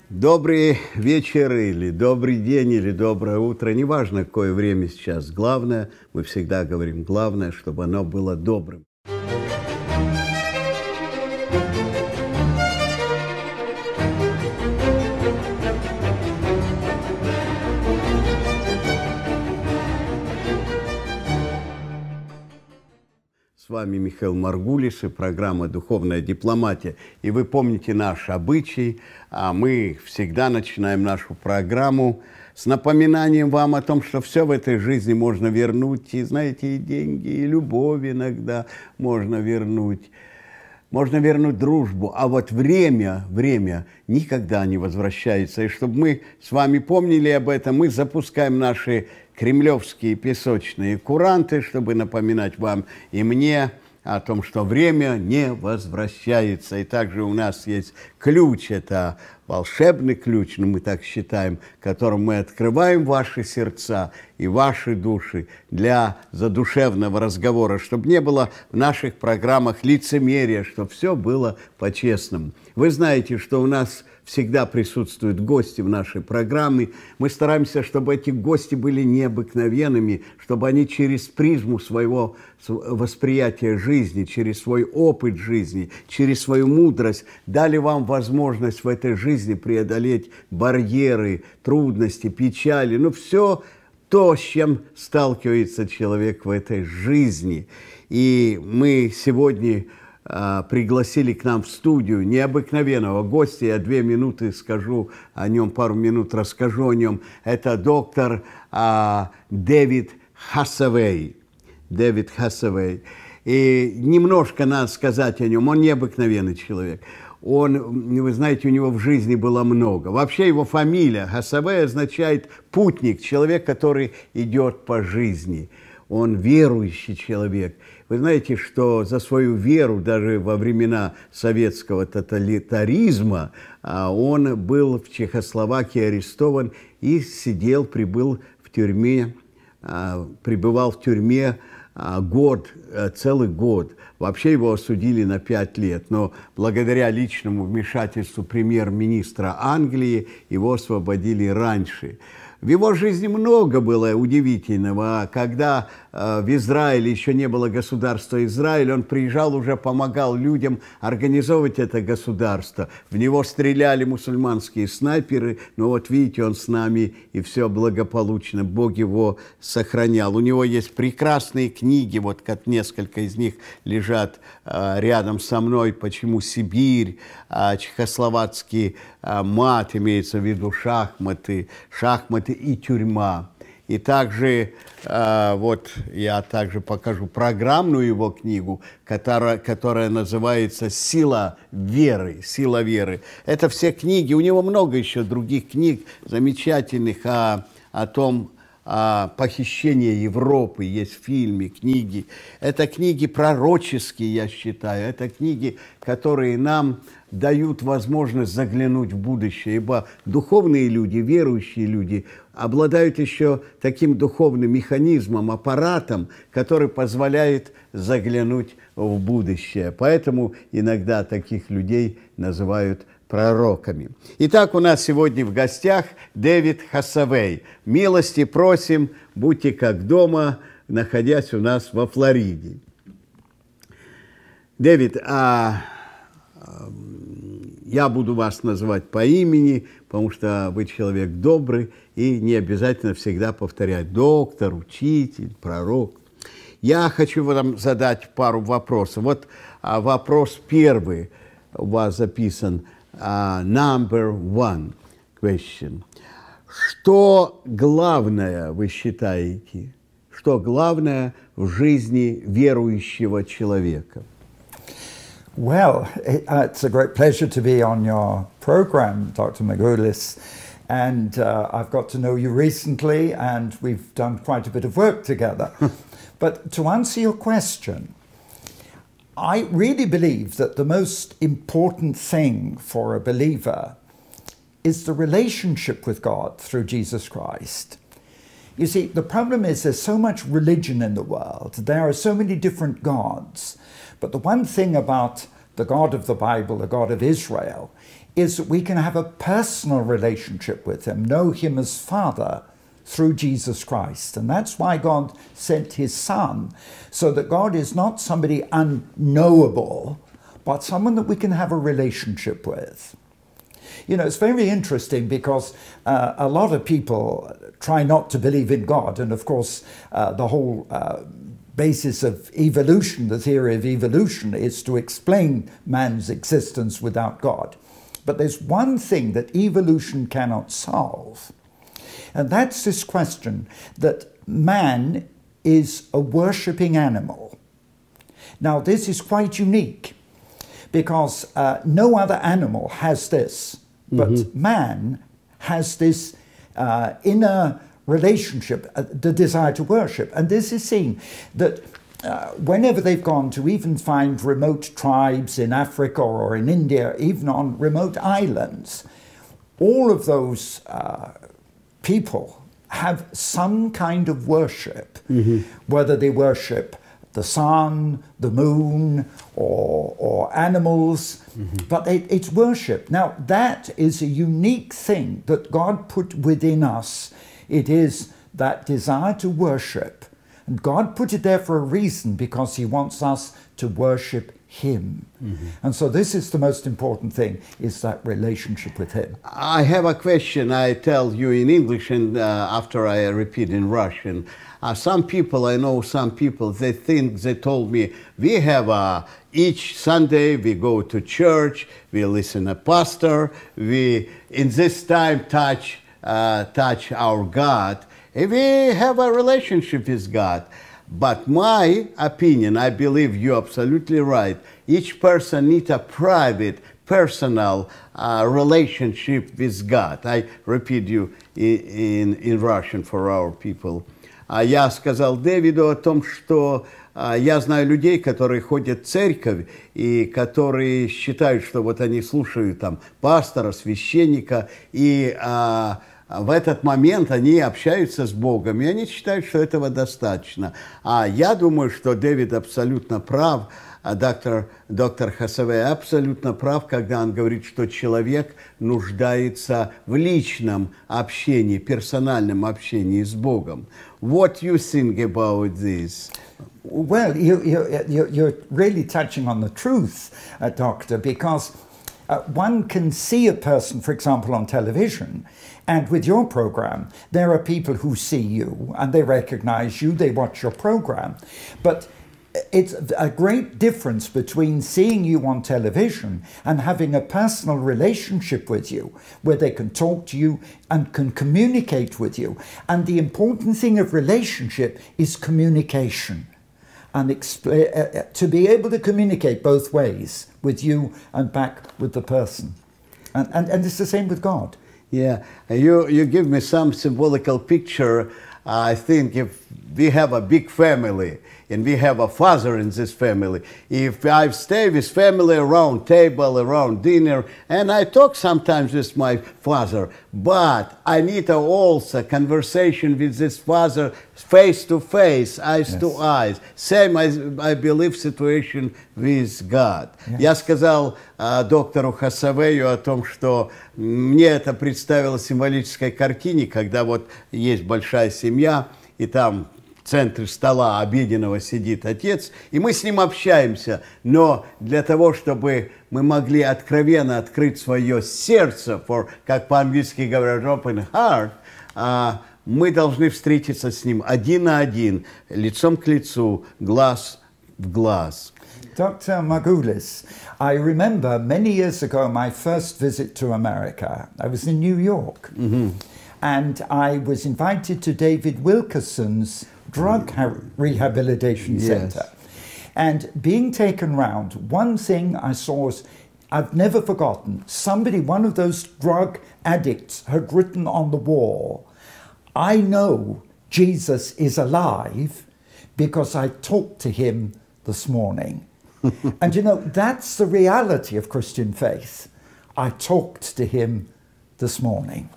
Добрый вечер, или добрый день, или доброе утро. Неважно, какое время сейчас. Главное, мы всегда говорим, главное, чтобы оно было добрым. С вами Михаил Моргулис и программа «Духовная дипломатия». И вы помните наш обычай, мы всегда начинаем нашу программу с напоминанием вам о том, что все в этой жизни можно вернуть. И, знаете, и деньги, и любовь иногда можно вернуть. Можно вернуть дружбу, а вот время никогда не возвращается. И чтобы мы с вами помнили об этом, мы запускаем наши кремлевские песочные куранты, чтобы напоминать вам и мне о том, что время не возвращается. И также у нас есть ключ, это волшебный ключ, мы так считаем, которым мы открываем ваши сердца и ваши души для задушевного разговора, чтобы не было в наших программах лицемерия, чтобы все было по-честному. Вы знаете, что у нас всегда присутствуют гости в нашей программе. Мы стараемся, чтобы эти гости были необыкновенными, чтобы они через призму своего восприятия жизни, через свой опыт жизни, через свою мудрость дали вам возможность в этой жизни преодолеть барьеры, трудности, печали, все то, с чем сталкивается человек в этой жизни. И мы сегодня пригласили к нам в студию необыкновенного гостя. Я 2 минуты скажу о нем, пару минут расскажу о нем. Это доктор Дэвид Хасавей. Дэвид Хасавей. И немножко надо сказать о нем. Он необыкновенный человек. Вы знаете, у него в жизни было много. Вообще его фамилия Хасавей означает путник, человек, который идет по жизни. Он верующий человек. Вы знаете, что за свою веру даже во времена советского тоталитаризма он был в Чехословакии арестован и пребывал в тюрьме целый год. Вообще его осудили на 5 лет, но благодаря личному вмешательству премьер-министра Англии его освободили раньше. В его жизни много было удивительного. Когда в Израиле еще не было государства Израиль, он приезжал, уже помогал людям организовывать это государство. В него стреляли мусульманские снайперы, но вот видите, он с нами, и все благополучно. Бог его сохранял. У него есть прекрасные книги, вот как несколько из них лежат рядом со мной. «Почему Сибирь?», «Чехословацкий мат», имеется в виду шахматы и тюрьма. И также, вот я также покажу программную его книгу, которая называется «Сила веры». «Сила веры». Это все книги, у него много еще других книг замечательных о том, похищение Европы, есть фильмы, книги. Это книги пророческие, я считаю. Это книги, которые нам дают возможность заглянуть в будущее. Ибо духовные люди, верующие люди обладают еще таким духовным механизмом, аппаратом, который позволяет заглянуть в будущее. Поэтому иногда таких людей называют пророками. Итак, у нас сегодня в гостях Дэвид Хасавей. Милости просим, будьте как дома, находясь у нас во Флориде. Дэвид, я буду вас называть по имени, потому что вы человек добрый, и не обязательно всегда повторять доктор, учитель, пророк. Я хочу вам задать пару вопросов. Вот вопрос первый у вас записан. Number one question. Что главное, вы считаете, что главное в жизни верующего человека? Well, it's a great pleasure to be on your program, Dr. Morgulis. And I've got to know you recently, and we've done quite a bit of work together. But to answer your question, I really believe that the most important thing for a believer is the relationship with God through Jesus Christ. You see, the problem is there's so much religion in the world. There are so many different gods. But the one thing about the God of the Bible, the God of Israel, is that we can have a personal relationship with him, know him as Father through Jesus Christ. And that's why God sent his Son, so that God is not somebody unknowable, but someone that we can have a relationship with. You know, it's very interesting because a lot of people try not to believe in God. And of course, the whole basis of evolution, the theory of evolution, is to explain man's existence without God. But there's one thing that evolution cannot solve, and that's this question that man is a worshipping animal. Now, this is quite unique because no other animal has this, but man has this inner relationship, the desire to worship. And this is seen that whenever they've gone to even find remote tribes in Africa or in India, even on remote islands, all of those people have some kind of worship, whether they worship the sun, the moon, or animals, but it's worship. Now, that is a unique thing that God put within us. It is that desire to worship. And God put it there for a reason, because he wants us to worship him. And so this is the most important thing, is that relationship with him. I have a question. I tell you in English, and after I repeat in Russian. Some people, I know some people, they told me, we have each Sunday we go to church, we listen to pastor, we in this time touch our God, and we have a relationship with God. But my opinion, I believe you're absolutely right. Each person needs a private, personal relationship with God. I repeat you in Russian for our people. Я сказал Дэвиду о том, что я знаю людей, которые ходят в церковь и которые считают, что вот они слушают там пастора, священника, и в этот момент они общаются с Богом, и они считают, что этого достаточно. А я думаю, что Дэвид абсолютно прав, доктор Хасавей абсолютно прав, когда он говорит, что человек нуждается в личном общении, персональном общении с Богом. What do you think about this? Well, you're really touching on the truth, Doctor, because one can see a person, for example, on television, and with your program, there are people who see you and they recognize you, they watch your program. But it's a great difference between seeing you on television and having a personal relationship with you, where they can talk to you and can communicate with you. And the important thing of relationship is communication. And to be able to communicate both ways, with you and back with the person. And it's the same with God. Yeah, you give me some symbolical picture. I think if we have a big family, and we have a father in this family, if I stay with family around table, around dinner, and I talk sometimes with my father, but I need also conversation with this father face to face, eyes to eyes. Same, I believe, situation with God. Yes. Я сказал доктору Хасавею о том, что мне это представило символической картине, когда вот есть большая семья, и там в центре стола обеденного сидит отец, и мы с ним общаемся. Но для того, чтобы мы могли откровенно открыть свое сердце, как по-английски говорят, open heart, мы должны встретиться с ним один на один, лицом к лицу, глаз в глаз. Dr. Morgullis, I remember many years ago my first visit to America. I was in New York, and I was invited to David Wilkerson's drug rehabilitation center. And being taken round, one thing I saw was, I've never forgotten, one of those drug addicts had written on the wall, I know Jesus is alive because I talked to him this morning. And you know, that's the reality of Christian faith. I talked to him this morning.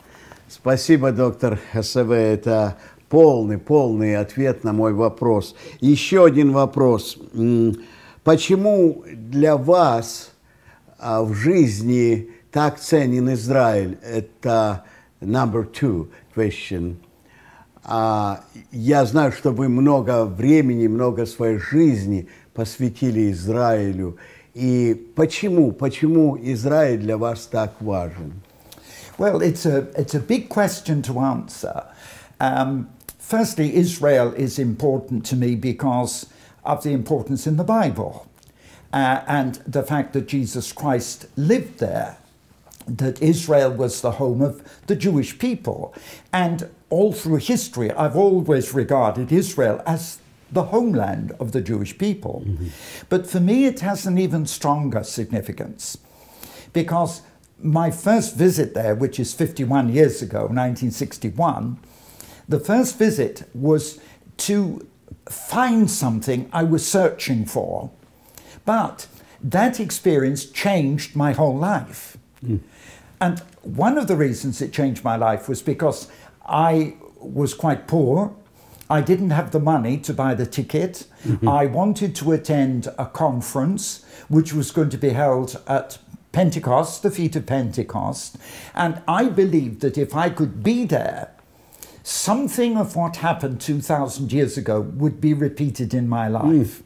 Спасибо, доктор Хасавей. Это полный ответ на мой вопрос. Еще один вопрос. Почему для вас в жизни так ценен Израиль? Это number two question. Я знаю, что вы много времени, много своей жизни посвятили Израилю. И почему Израиль для вас так важен? Well, it's a big question to answer. Firstly, Israel is important to me because of the importance in the Bible and the fact that Jesus Christ lived there, that Israel was the home of the Jewish people. And all through history, I've always regarded Israel as the homeland of the Jewish people. Mm-hmm. But for me, it has an even stronger significance because my first visit there, which is 51 years ago, 1961, the first visit was to find something I was searching for. But that experience changed my whole life. Mm. And one of the reasons it changed my life was because I was quite poor. I didn't have the money to buy the ticket. Mm-hmm. I wanted to attend a conference which was going to be held at Pentecost, the feet of Pentecost. And I believed that if I could be there, something of what happened 2,000 years ago would be repeated in my life.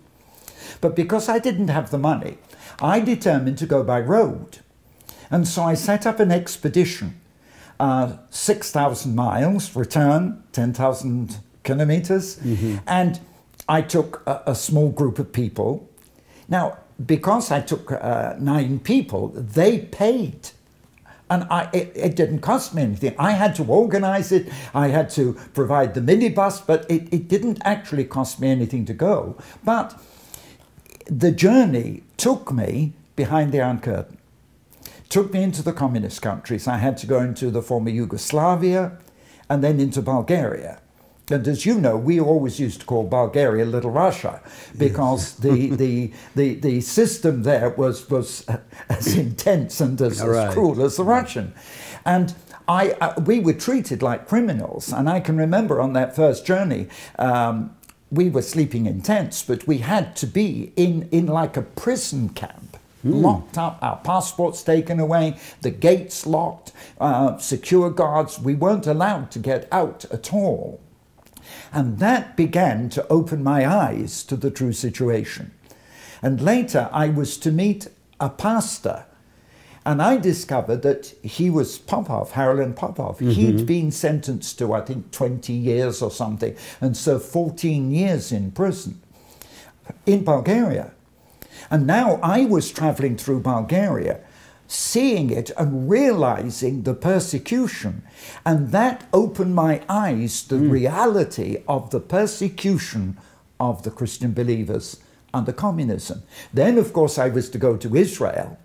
But because I didn't have the money, I determined to go by road. And so I set up an expedition, 6,000 miles, return 10,000 kilometers. Mm-hmm. And I took a small group of people. Now, because I took 9 people, they paid. And it didn't cost me anything. I had to organize it. I had to provide the minibus, but it didn't actually cost me anything to go. But the journey took me behind the Iron Curtain, took me into the communist countries. I had to go into the former Yugoslavia and then into Bulgaria. And as you know, we always used to call Bulgaria Little Russia because the system there was as intense and as cruel as the Russian. And we were treated like criminals. And I can remember on that first journey, we were sleeping in tents, but we had to be in like a prison camp. Locked up, our passports taken away, the gates locked, secure guards. We weren't allowed to get out at all. And that began to open my eyes to the true situation. And later I was to meet a pastor, and I discovered that he was Popov, Harold Popov. Mm-hmm. He'd been sentenced to, I think, 20 years or something, and so 14 years in prison in Bulgaria. And now I was traveling through Bulgaria, seeing it and realizing the persecution. And that opened my eyes to the reality of the persecution of the Christian believers under communism. Then, of course, I was to go to Israel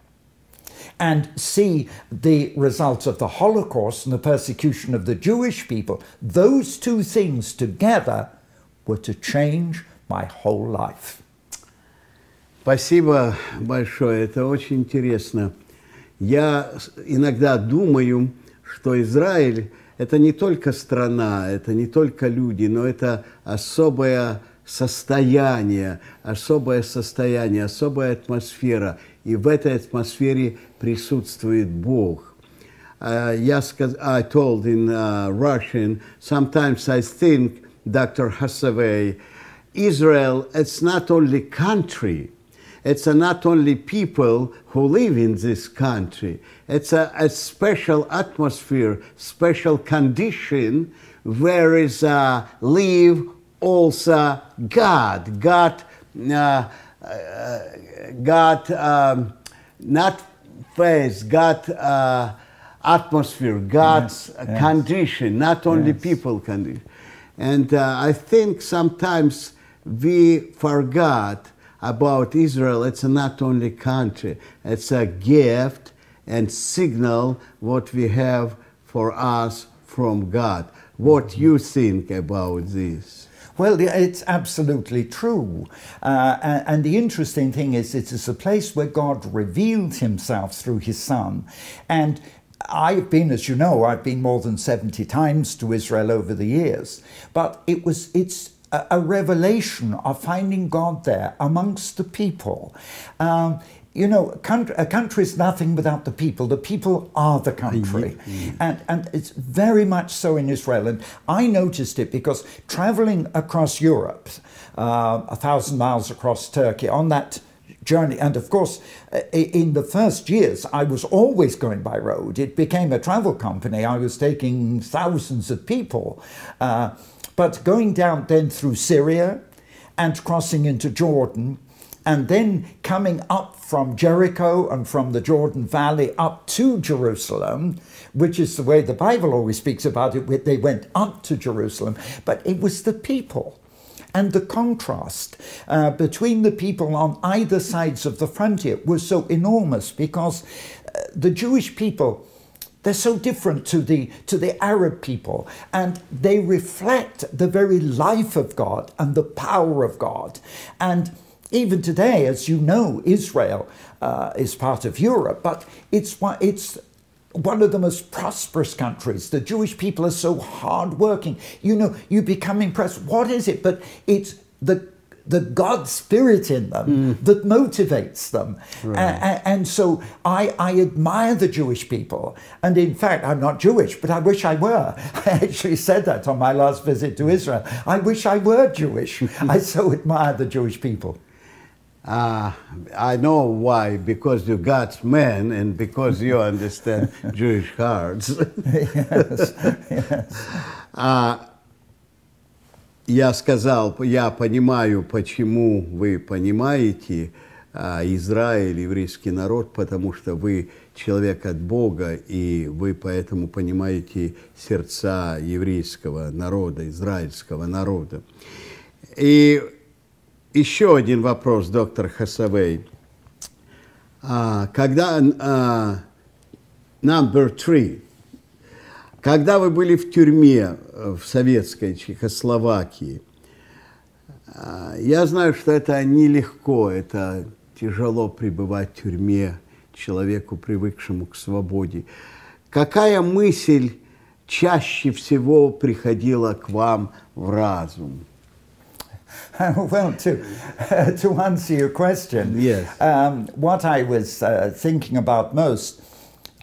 and see the results of the Holocaust and the persecution of the Jewish people. Those two things together were to change my whole life. Спасибо большое, это очень интересно. Я иногда думаю, что Израиль – это не только страна, это не только люди, но это особое состояние, особая атмосфера. И в этой атмосфере присутствует Бог. I told in Russian, sometimes I think, Dr. Hasavei, Israel, it's not only country. It's not only people who live in this country. It's a special atmosphere, special condition where is live also God. God, not face, God atmosphere, God's condition, not only people condition. And I think sometimes we forgot about Israel. It's not only country, it's a gift and signal what we have for us from God. What you think about this? Well, it's absolutely true. And the interesting thing is, it is a place where God revealed himself through his Son. And I've been, as you know, I've been more than 70 times to Israel over the years, but it's a revelation of finding God there amongst the people. You know, a country is nothing without the people. The people are the country. And it's very much so in Israel. And I noticed it because traveling across Europe, 1,000 miles across Turkey, on that journey, and of course, in the first years, I was always going by road. It became a travel company. I was taking thousands of people. But going down then through Syria and crossing into Jordan, and then coming up from Jericho and from the Jordan Valley up to Jerusalem, which is the way the Bible always speaks about it. They went up to Jerusalem, but it was the people. And the contrast between the people on either sides of the frontier was so enormous, because the Jewish people, they're so different to the Arab people, and they reflect the very life of God and the power of God. And even today, as you know, Israel is part of Europe, but it's one of the most prosperous countries. The Jewish people are so hardworking. You know, you become impressed. What is it? But it's the God spirit in them that motivates them. Right. And so I admire the Jewish people. And in fact, I'm not Jewish, but I wish I were. I actually said that on my last visit to Israel. I wish I were Jewish. I so admire the Jewish people. I know why, because you're God's man and because you understand Jewish hearts. Yes, yes. Я сказал, я понимаю, почему вы понимаете Израиль, еврейский народ, потому что вы человек от Бога, и вы поэтому понимаете сердца еврейского народа, израильского народа. И еще один вопрос, доктор Хасавей. Когда, number 3, когда вы были в тюрьме в советской Чехословакии, я знаю, что это нелегко, это тяжело пребывать в тюрьме человеку, привыкшему к свободе. Какая мысль чаще всего приходила к вам в разум? Well, to answer your question, yes. What I was thinking about most,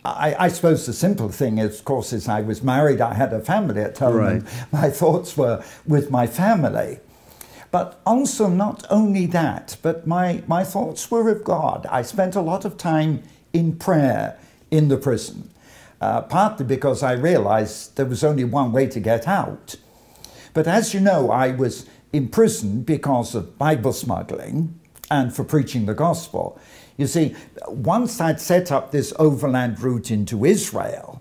I suppose the simple thing is, of course, is I was married, I had a family at home, right. And my thoughts were with my family. But also not only that, but my thoughts were of God. I spent a lot of time in prayer in the prison, partly because I realized there was only one way to get out. But as you know, I was in prison because of Bible smuggling and for preaching the gospel. You see, once I'd set up this overland route into Israel,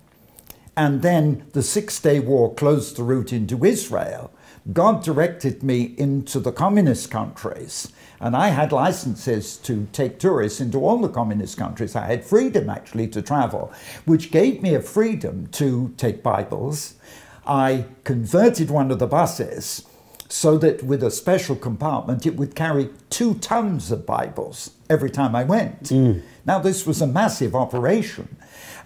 and then the Six-Day War closed the route into Israel, God directed me into the communist countries. And I had licenses to take tourists into all the communist countries. I had freedom, actually, to travel, which gave me a freedom to take Bibles. I converted one of the buses so that with a special compartment, it would carry 2 tons of Bibles every time I went. Now, this was a massive operation.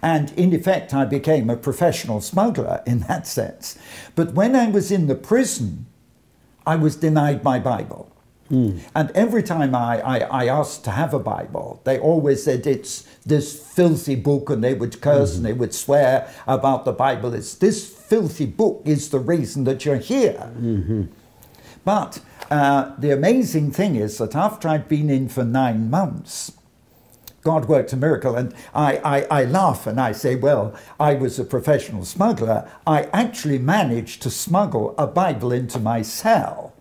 And in effect, I became a professional smuggler in that sense. But when I was in the prison, I was denied my Bible. And every time I asked to have a Bible, they always said, it's this filthy book, and they would curse and they would swear about the Bible. It's this filthy book is the reason that you're here. But the amazing thing is that after I'd been in for 9 months, God worked a miracle. And I laugh and I say, well, I was a professional smuggler. I actually managed to smuggle a Bible into my cell.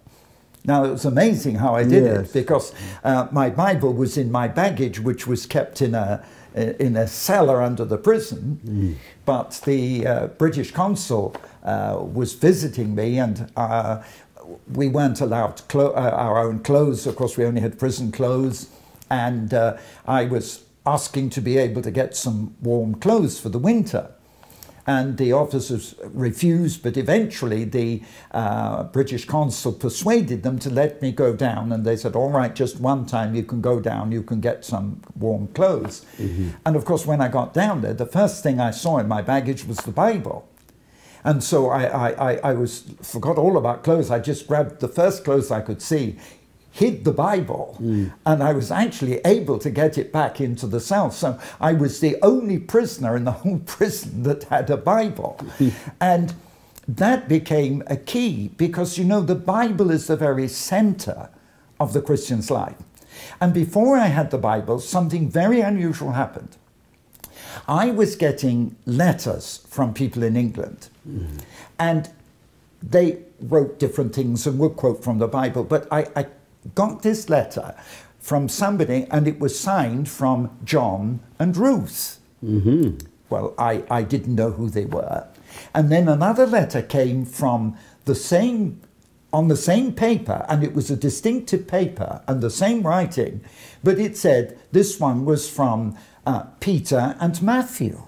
Now, it was amazing how I did it, because my Bible was in my baggage, which was kept in a cellar under the prison. But the British consul was visiting me, and we weren't allowed our own clothes. Of course, we only had prison clothes. And I was asking to be able to get some warm clothes for the winter. and the officers refused, but eventually the British consul persuaded them to let me go down, and they said, all right, just one time you can go down, you can get some warm clothes. And of course, when I got down there, the first thing I saw in my baggage was the Bible. And so I forgot all about clothes. I just grabbed the first clothes I could see, hid the Bible, and I was actually able to get it back into the cell. So I was the only prisoner in the whole prison that had a Bible. And that became a key, because, you know, the Bible is the very center of the Christian's life. And before I had the Bible, something very unusual happened. I was getting letters from people in England, and they wrote different things and would quote from the Bible, but I got this letter from somebody, and it was signed from John and Ruth. Well, I didn't know who they were. And then another letter came from on the same paper, and it was a distinctive paper and the same writing, but it said this one was from Peter and Matthew.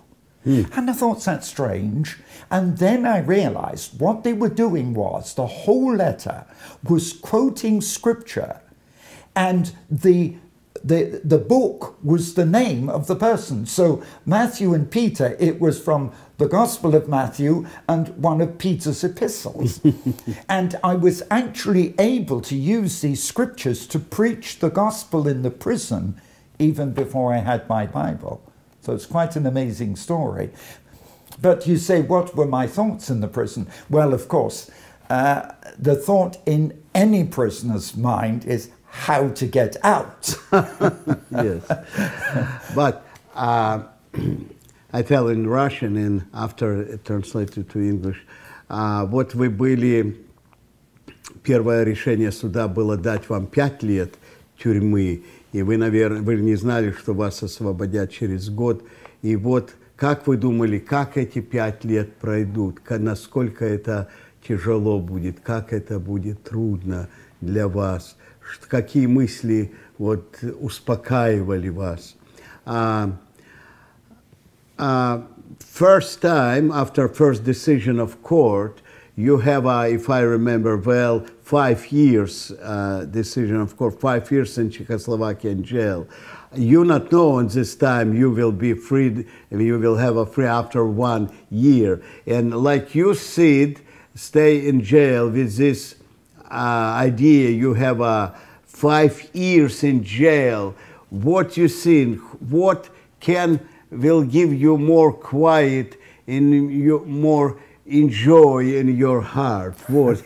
And I thought, that's strange. And then I realized what they were doing was, the whole letter was quoting scripture, and the book was the name of the person. So Matthew and Peter, it was from the Gospel of Matthew and one of Peter's epistles. And I was actually able to use these scriptures to preach the gospel in the prison even before I had my Bible. So it's quite an amazing story. But you say, what were my thoughts in the prison? Well, of course, the thought in any prisoner's mind is how to get out. Yes. But I tell in Russian, and after it translated to English, вот вы были, первое решение суда было дать вам 5 лет тюрьмы, и вы, наверное, вы не знали, что вас освободят через год. И вот как вы думали, как эти 5 лет пройдут, насколько это тяжело будет, как это будет трудно для вас, какие мысли вот успокаивали вас. First time, after first decision of court, you have, if I remember well, 5 years decision of court, 5 years in Czechoslovakian jail. You not know on this time you will be freed, you will have a free after 1 year. And like you said, stay in jail with this idea, you have 5 years in jail. What you think, what will give you more quiet and more enjoy in your heart? What?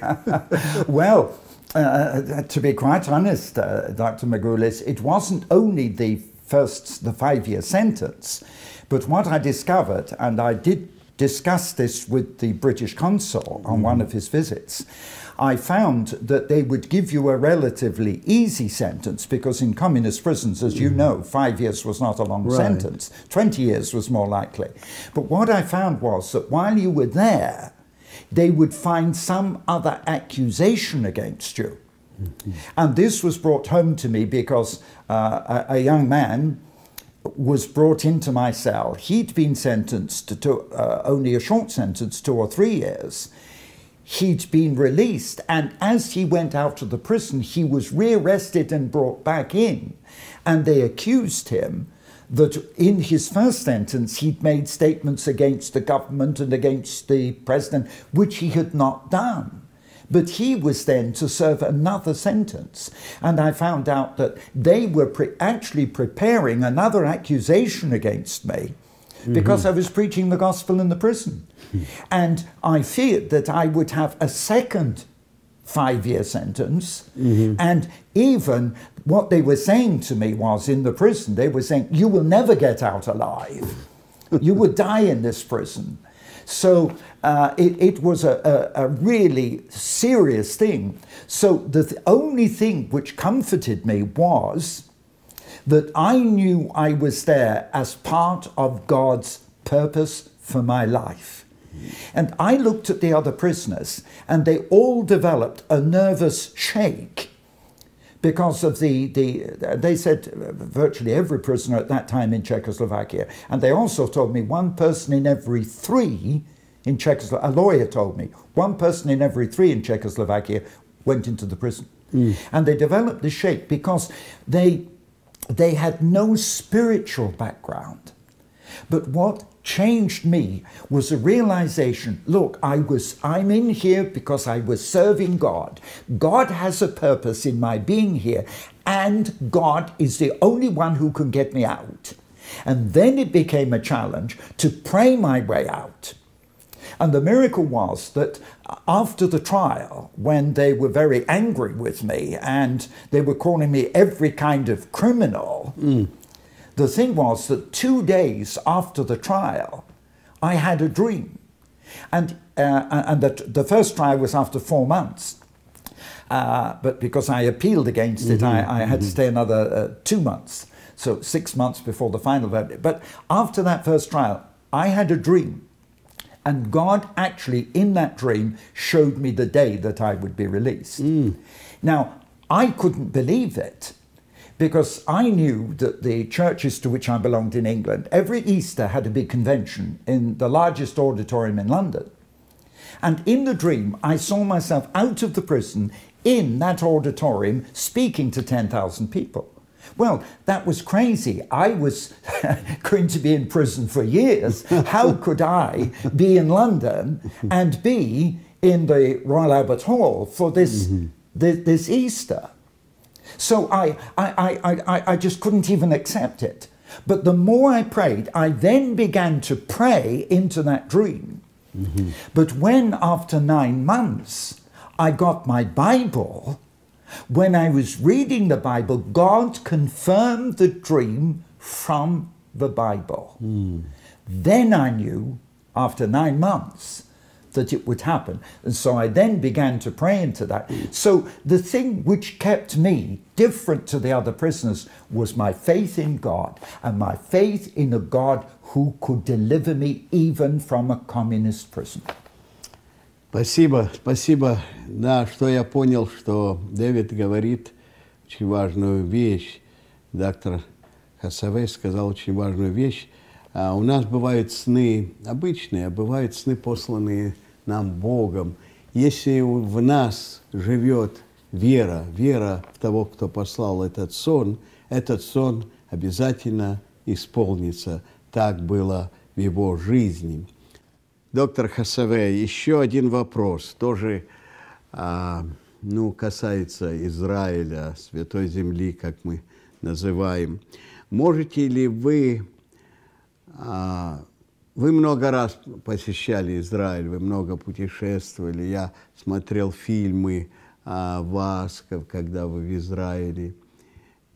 Well, to be quite honest, Dr. Morgulis, it wasn't only the 5-year sentence, but what I discovered, and I did discuss this with the British consul on one of his visits, I found that they would give you a relatively easy sentence, because in communist prisons, as you know, 5 years was not a long sentence. 20 years was more likely. But what I found was that while you were there, they would find some other accusation against you. And this was brought home to me because a young man was brought into my cell. He'd been sentenced to only a short sentence, 2 or 3 years. He'd been released, and as he went out of the prison, he was rearrested and brought back in. And they accused him that in his first sentence, he'd made statements against the government and against the president, which he had not done. But he was then to serve another sentence. And I found out that they were actually preparing another accusation against me because I was preaching the gospel in the prison. And I feared that I would have a second 5-year sentence. And even what they were saying to me was, in the prison, they were saying, you will never get out alive. You would die in this prison. So it was a really serious thing. So the only thing which comforted me was that I knew I was there as part of God's purpose for my life. And I looked at the other prisoners, and they all developed a nervous shake because of they said virtually every prisoner at that time in Czechoslovakia. And they also told me one person in every three in Czechoslovakia, a lawyer told me, one person in every three in Czechoslovakia went into the prison. And they developed this shape because they had no spiritual background. But what changed me was a realization, look, I'm in here because I was serving God. God has a purpose in my being here, and God is the only one who can get me out. And then it became a challenge to pray my way out. And the miracle was that after the trial, when they were very angry with me and they were calling me every kind of criminal, the thing was that 2 days after the trial, I had a dream. And the first trial was after 4 months. But because I appealed against it, I had to stay another 2 months. So 6 months before the final verdict. But after that first trial, I had a dream. And God actually, in that dream, showed me the day that I would be released. Now, I couldn't believe it, because I knew that the churches to which I belonged in England, every Easter had a big convention in the largest auditorium in London. And in the dream, I saw myself out of the prison in that auditorium speaking to 10,000 people. Well, that was crazy. I was going to be in prison for years. How could I be in London and be in the Royal Albert Hall for this Easter? So I just couldn't even accept it. But the more I prayed, I then began to pray into that dream. But when, after 9 months, I got my Bible, when I was reading the Bible, God confirmed the dream from the Bible. Then I knew, after 9 months, that it would happen. And so I then began to pray into that. So the thing which kept me different to the other prisoners was my faith in God, and my faith in a God who could deliver me even from a communist prison. Спасибо, спасибо. Да, что я понял, что Дэвид говорит очень важную вещь. Доктор Хасавей сказал очень важную вещь. У нас бывают сны обычные, а бывают сны, посланные нам Богом. Если в нас живет вера, вера в того, кто послал этот сон обязательно исполнится. Так было в его жизни. Доктор Хасавей, еще один вопрос, тоже касается Израиля, Святой Земли, как мы называем. Можете ли вы много раз посещали Израиль, вы много путешествовали, я смотрел фильмы о вас, когда вы в Израиле.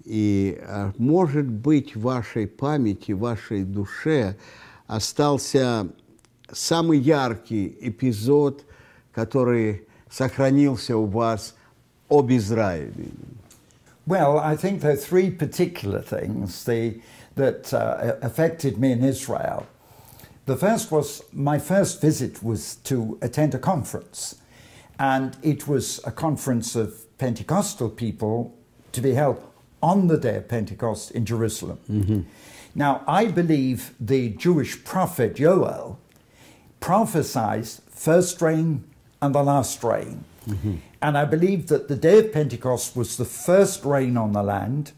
И, может быть, в вашей памяти, в вашей душе остался самый яркий эпизод, который сохранился у вас об Израиле? Well, I think there are three particular things that affected me in Israel. The first was, my first visit was to attend a conference. And it was a conference of Pentecostal people to be held on the day of Pentecost in Jerusalem. Now, I believe the Jewish prophet Joel prophesied first rain and the last rain. And I believe that the day of Pentecost was the first rain on the land,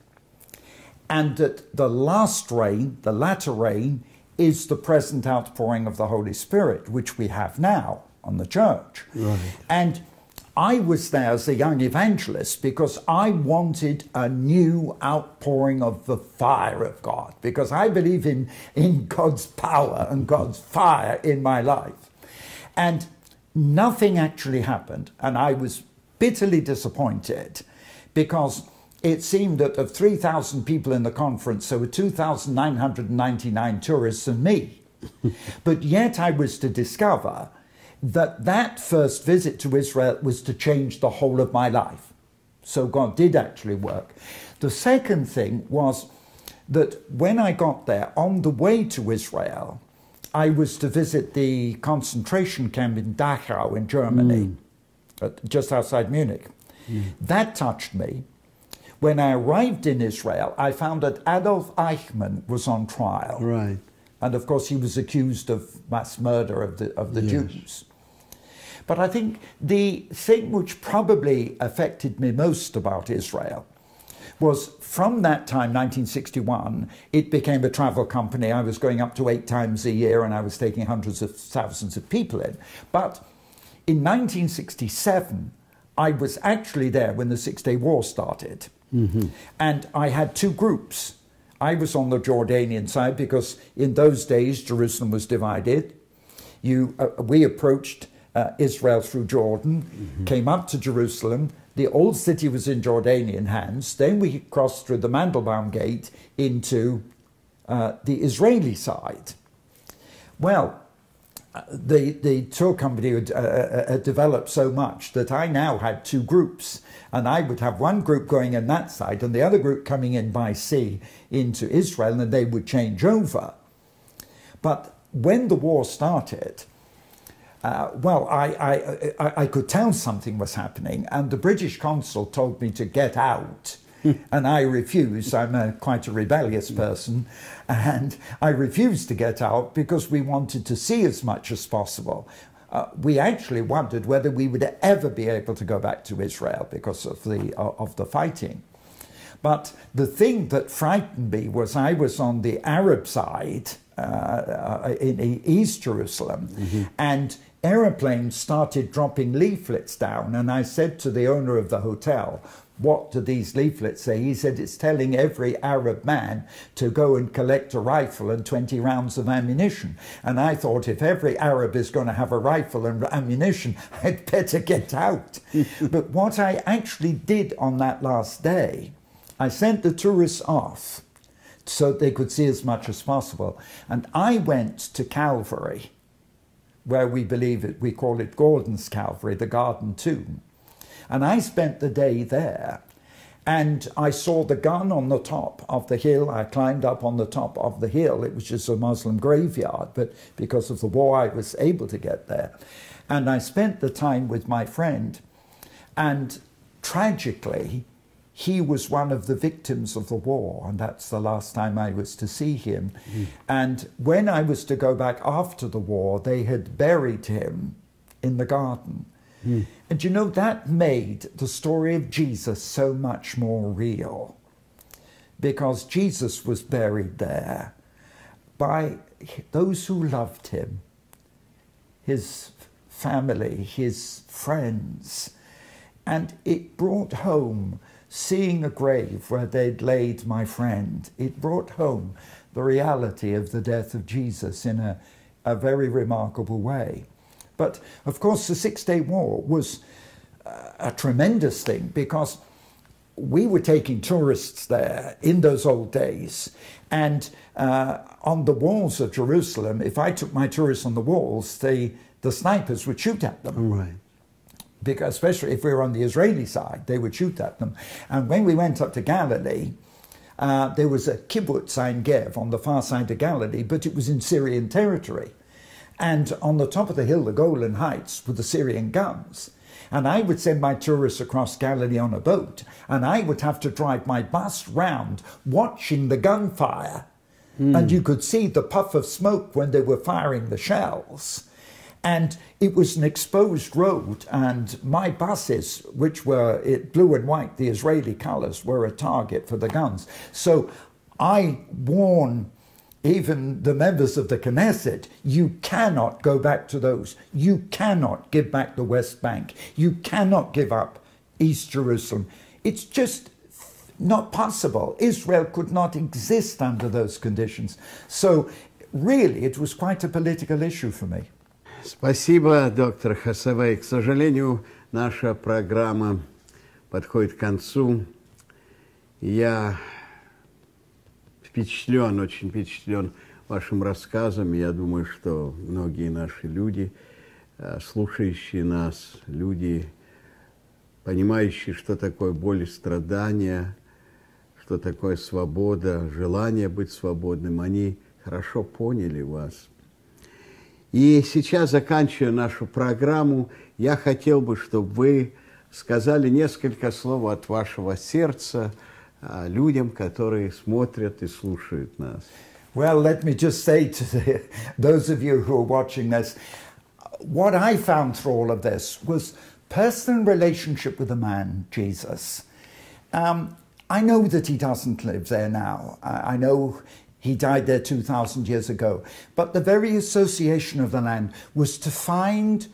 and that the last rain, the latter rain, is the present outpouring of the Holy Spirit, which we have now on the church. Right. And I was there as a young evangelist because I wanted a new outpouring of the fire of God, because I believe in God's power and God's fire in my life. And nothing actually happened, and I was bitterly disappointed, because it seemed that of 3,000 people in the conference, there were 2,999 tourists and me. But yet I was to discover that that first visit to Israel was to change the whole of my life. So God did actually work. The second thing was that when I got there, on the way to Israel, I was to visit the concentration camp in Dachau in Germany, just outside Munich. That touched me. when I arrived in Israel, I found that Adolf Eichmann was on trial. Right. And of course, he was accused of mass murder of the Yes. Jews. But I think the thing which probably affected me most about Israel was from that time, 1961, it became a travel company. I was going up to 8 times a year and I was taking hundreds of thousands of people in. But in 1967, I was actually there when the Six-Day War started. Mm-hmm. And I had 2 groups. I was on the Jordanian side because in those days, Jerusalem was divided. We approached Israel through Jordan, came up to Jerusalem. The old city was in Jordanian hands. Then we crossed through the Mandelbaum Gate into the Israeli side. Well, the tour company had developed so much that I now had 2 groups. And I would have one group going in that side and the other group coming in by sea into Israel, and they would change over. But when the war started, I could tell something was happening, and the British consul told me to get out. And I refused. I'm quite a rebellious person, and I refused to get out because we wanted to see as much as possible. We actually wondered whether we would ever be able to go back to Israel because of the fighting. But the thing that frightened me was I was on the Arab side in East Jerusalem, and aeroplanes started dropping leaflets down, and I said to the owner of the hotel, "What do these leaflets say?" He said, "It's telling every Arab man to go and collect a rifle and 20 rounds of ammunition." And I thought, if every Arab is going to have a rifle and ammunition, I'd better get out. But what I actually did on that last day, I sent the tourists off so they could see as much as possible. And I went to Calvary, where we call it Gordon's Calvary, the Garden Tomb. And I spent the day there, and I saw the gun on the top of the hill. I climbed up on the top of the hill. It was just a Muslim graveyard, but because of the war, I was able to get there. And I spent the time with my friend, and tragically, he was one of the victims of the war, and that's the last time I was to see him. And when I was to go back after the war, they had buried him in the garden. And you know, that made the story of Jesus so much more real, because Jesus was buried there by those who loved him, his family, his friends. And it brought home, seeing a grave where they'd laid my friend, it brought home the reality of the death of Jesus in a very remarkable way. But of course, the Six-Day War was a tremendous thing, because we were taking tourists there in those old days. And on the walls of Jerusalem, if I took my tourists on the walls, the snipers would shoot at them. Right. Because especially if we were on the Israeli side, they would shoot at them. And when we went up to Galilee, there was a kibbutz Ein Gev on the far side of Galilee, but it was in Syrian territory. And on the top of the hill, the Golan Heights, were the Syrian guns. And I would send my tourists across Galilee on a boat, and I would have to drive my bus round watching the gunfire. And you could see the puff of smoke when they were firing the shells. And it was an exposed road, and my buses, which were blue and white, the Israeli colors, were a target for the guns. So I warn even the members of the Knesset, you cannot go back to those. You cannot give back the West Bank. You cannot give up East Jerusalem. It's just not possible. Israel could not exist under those conditions. So really, it was quite a political issue for me. Спасибо, доктор Хасавей. К сожалению, наша программа подходит к концу. Я впечатлен, очень впечатлен вашим рассказом. Я думаю, что многие наши люди, слушающие нас, люди, понимающие, что такое боль и страдания, что такое свобода, желание быть свободным, они хорошо поняли вас. И сейчас, заканчивая нашу программу, я хотел бы, чтобы вы сказали несколько слов от вашего сердца людям, которые смотрят и слушают нас. Well, let me just say to those of you who are watching this, what I found through all of this was personal relationship with the man, Jesus. I know that he doesn't live there now. I know he died there 2,000 years ago. But the very association of the land was to find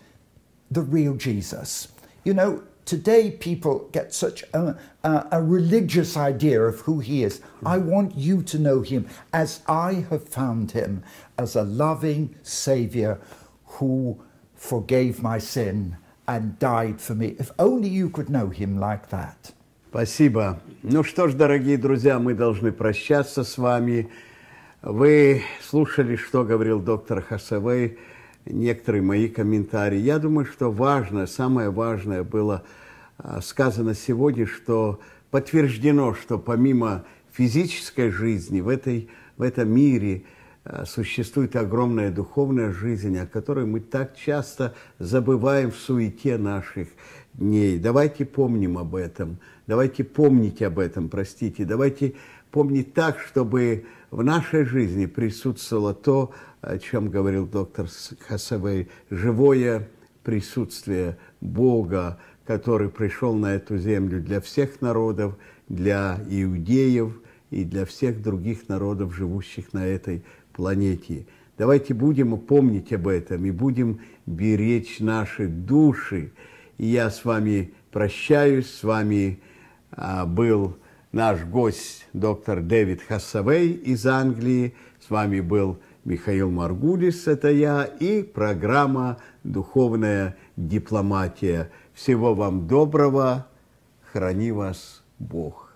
the real Jesus. You know, today people get such a religious idea of who he is. I want you to know him as I have found him, as a loving Savior who forgave my sin and died for me. If only you could know him like that. Спасибо. Ну что ж, дорогие друзья, мы должны прощаться с вами. Вы слушали, что говорил доктор Хасавей, некоторые мои комментарии. Я думаю, что важное, самое важное было сказано сегодня, что подтверждено, что помимо физической жизни в этом мире существует огромная духовная жизнь, о которой мы так часто забываем в суете наших дней. Давайте помним об этом, давайте помнить об этом, давайте помнить так, чтобы в нашей жизни присутствовало то, о чем говорил доктор Хасавей, живое присутствие Бога, который пришел на эту землю для всех народов, для иудеев и для всех других народов, живущих на этой планете. Давайте будем помнить об этом и будем беречь наши души. И я с вами прощаюсь, с вами был наш гость, доктор Дэвид Хасавей из Англии. С вами был Михаил Моргулис, это я, и программа «Духовная дипломатия». Всего вам доброго, храни вас Бог.